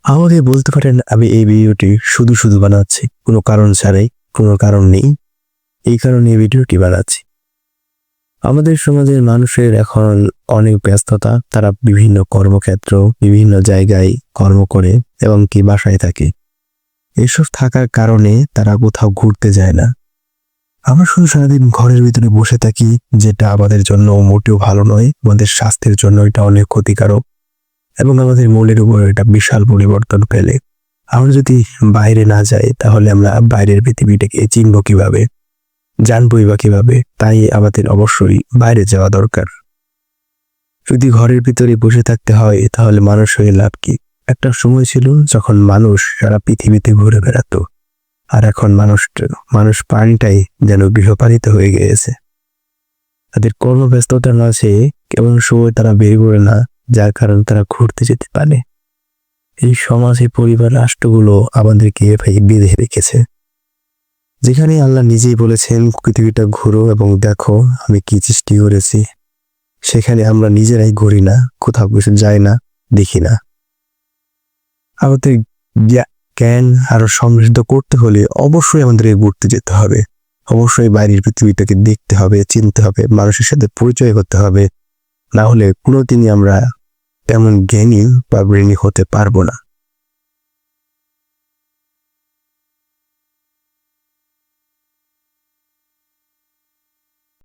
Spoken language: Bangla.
আমাকে বলতে পারেন আমি এই ভিডিওটি শুধু বানাচ্ছি, কোনো কারণ ছাড়াই, কোনো কারণ নেই। এই কারণে এই ভিডিওটি বানাচ্ছি। আমাদের সমাজের মানুষের এখন অনেক ব্যস্ততা, তারা বিভিন্ন কর্মক্ষেত্র, বিভিন্ন জায়গায় কর্ম করে এবং কি বাসায় থাকে। এসব থাকার কারণে তারা কোথাও ঘুরতে যায় না। আমরা শুধু সারাদিন ঘরের ভিতরে বসে থাকি, যেটা আমাদের জন্য মোটেও ভালো নয়। আমাদের স্বাস্থ্যের জন্য এটা অনেক ক্ষতিকারক এবং আমাদের মনের উপর এটা বিশাল পরিবর্তন ফেলে। আমরা যদি বাইরে না যাই তাহলে আমরা বাইরের পৃথিবীটাকে চিনব কিভাবে, জানবই বা কিভাবে? তাই আমাদের অবশ্যই বাইরে যাওয়া দরকার। যদি ঘরের ভিতরে বসে থাকতে হয় তাহলে মানুষ হয়ে লাভ কি? একটা সময় ছিল যখন মানুষ সারা পৃথিবীতে ঘুরে বেড়াতো, আর এখন মানুষ প্রাণীটাই যেন গৃহপালিত হয়ে গিয়েছে। তাদের কর্মব্যস্ততার মাঝে কেমন সময় তারা বের করে না, যার কারণে তারা ঘুরতে যেতে পারে। এই সমাজে পরিবার রাষ্ট্রগুলো আমাদেরকে বেঁধে রেখেছে, যেখানে আল্লাহ নিজেই বলেছেন পৃথিবীটা ঘুরো এবং দেখো আমি কি সৃষ্টি করেছি। সেখানে আমরা নিজেরাই ঘুরি না, কোথাও কিছু যাই না, দেখি না। আমাদের জ্ঞান আরো সমৃদ্ধ করতে হলে অবশ্যই আমাদের ঘুরতে যেতে হবে, অবশ্যই বাইরের পৃথিবীটাকে দেখতে হবে, চিনতে হবে, মানুষের সাথে পরিচয় করতে হবে। না হলে কোনোদিনই আমরা তেমন জ্ঞানী বা ব্রেনী হতে পারবো না।